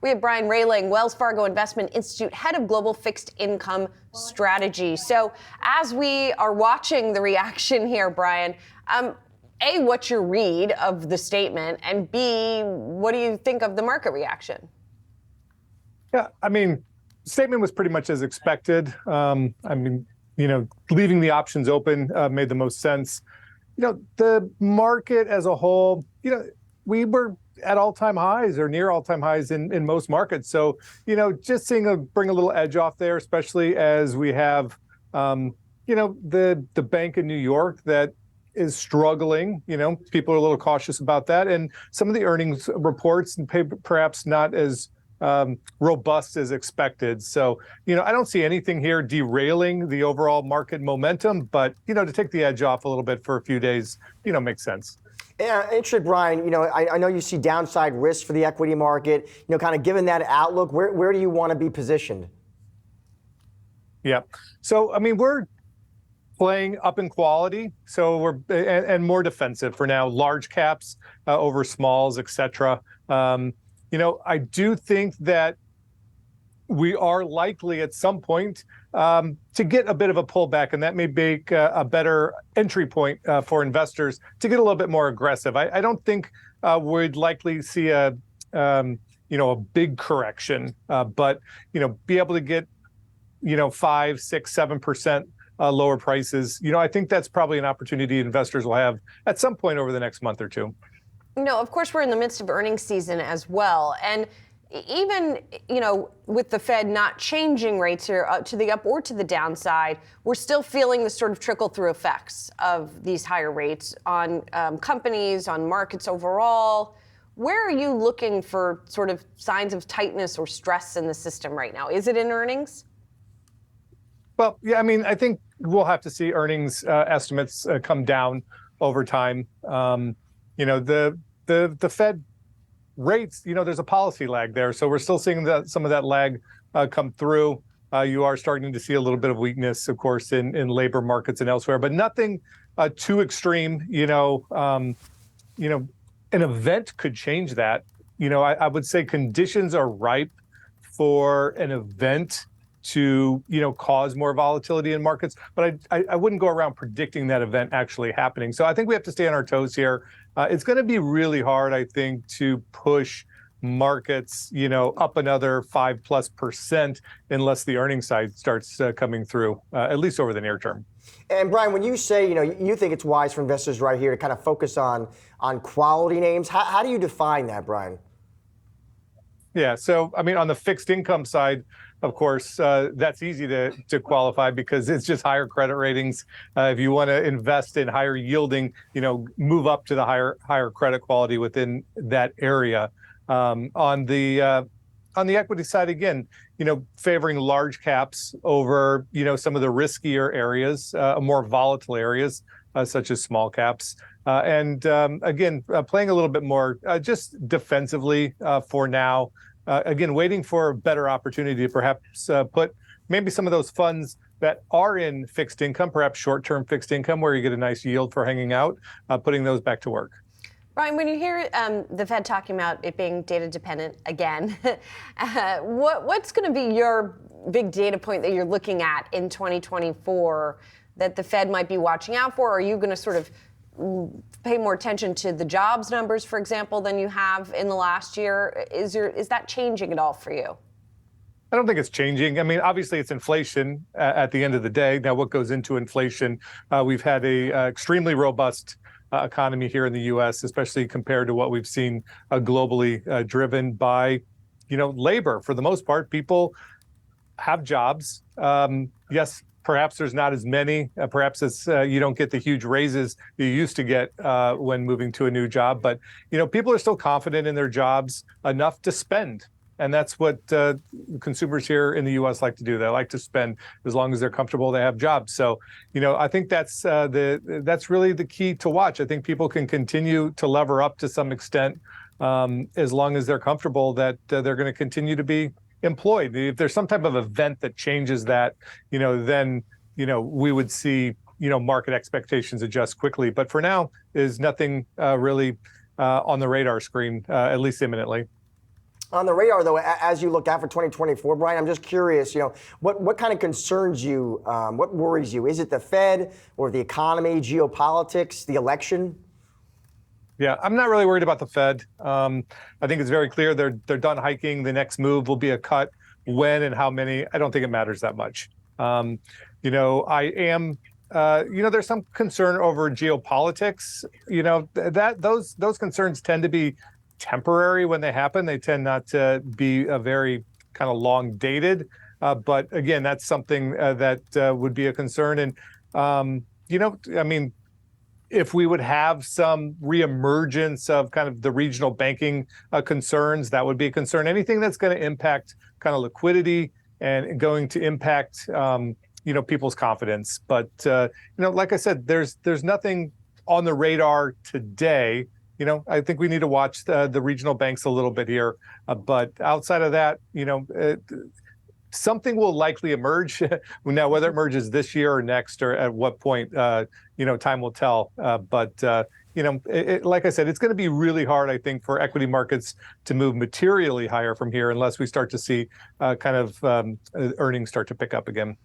We have Brian Rehling, Wells Fargo Investment Institute, head of global fixed income strategy. So as we are watching the reaction here, Brian, A, what's your read of the statement? And B, what do you think of the market reaction? Yeah, I mean, statement was pretty much as expected. Leaving the options open made the most sense. The market as a whole, we were at all-time highs or near all-time highs in most markets. So, just bring a little edge off there, especially as we have, the bank in New York that is struggling. People are a little cautious about that. And some of the earnings reports and perhaps not as robust as expected. So, I don't see anything here derailing the overall market momentum, but, to take the edge off a little bit for a few days, makes sense. Yeah, interesting, Brian. I know you see downside risk for the equity market. Kind of given that outlook, where do you want to be positioned? Yeah. So, we're playing up in quality. So we're and more defensive for now, large caps over smalls, et cetera. I do think that we are likely at some point to get a bit of a pullback, and that may make a better entry point for investors to get a little bit more aggressive. I don't think we'd likely see a big correction, but be able to get 5, 6, 7% lower prices. I think that's probably an opportunity investors will have at some point over the next month or two. Of course, we're in the midst of earnings season as well. And even, with the Fed not changing rates here to the up or to the downside, we're still feeling the sort of trickle-through effects of these higher rates on companies, on markets overall. Where are you looking for sort of signs of tightness or stress in the system right now? Is it in earnings? Well, yeah, I think we'll have to see earnings estimates come down over time. The Fed rates, there's a policy lag there. So we're still seeing some of that lag come through. You are starting to see a little bit of weakness, of course, in labor markets and elsewhere, but nothing too extreme. An event could change that. I would say conditions are ripe for an event to cause more volatility in markets, but I wouldn't go around predicting that event actually happening. So I think we have to stay on our toes here. It's going to be really hard, I think, to push markets up another 5+% unless the earnings side starts coming through, at least over the near term. And Brian, when you say you think it's wise for investors right here to kind of focus on quality names, how do you define that, Brian? Yeah, so on the fixed income side, of course, that's easy to qualify because it's just higher credit ratings. If you want to invest in higher yielding, move up to the higher credit quality within that area. On the equity side, again, favoring large caps over some of the riskier areas, more volatile areas such as small caps. Again, playing a little bit more just defensively for now. Again, waiting for a better opportunity to perhaps put maybe some of those funds that are in fixed income, perhaps short-term fixed income, where you get a nice yield for hanging out, putting those back to work. Brian, when you hear the Fed talking about it being data dependent again, what's going to be your big data point that you're looking at in 2024 that the Fed might be watching out for? Are you going to sort of pay more attention to the jobs numbers, for example, than you have in the last year? Is that changing at all for you? I don't think it's changing. Obviously it's inflation at the end of the day. Now, what goes into inflation? We've had a extremely robust economy here in the U.S., especially compared to what we've seen globally, driven by, labor. For the most part, people have jobs. Yes, perhaps there's not as many. Perhaps it's you don't get the huge raises you used to get when moving to a new job. But people are still confident in their jobs enough to spend, and that's what consumers here in the U.S. like to do. They like to spend as long as they're comfortable. They have jobs. So I think that's really the key to watch. I think people can continue to lever up to some extent as long as they're comfortable that they're going to continue to be employed. If there's some type of event that changes that, then we would see market expectations adjust quickly. But for now, there's nothing really on the radar screen, at least imminently. On the radar, though, as you look out for 2024, Brian, I'm just curious, what kind of concerns you, what worries you? Is it the Fed or the economy, geopolitics, the election? Yeah, I'm not really worried about the Fed. I think it's very clear they're done hiking. The next move will be a cut. When and how many, I don't think it matters that much. I am, there's some concern over geopolitics. Those concerns tend to be temporary when they happen. They tend not to be a very kind of long dated. But again, that's something that would be a concern. And, if we would have some reemergence of kind of the regional banking concerns, that would be a concern. Anything that's going to impact kind of liquidity and going to impact, people's confidence. But, like I said, there's nothing on the radar today. I think we need to watch the regional banks a little bit here. But outside of that, something will likely emerge. Now, whether it emerges this year or next, or at what point, time will tell. But like I said, it's going to be really hard, I think, for equity markets to move materially higher from here unless we start to see earnings start to pick up again.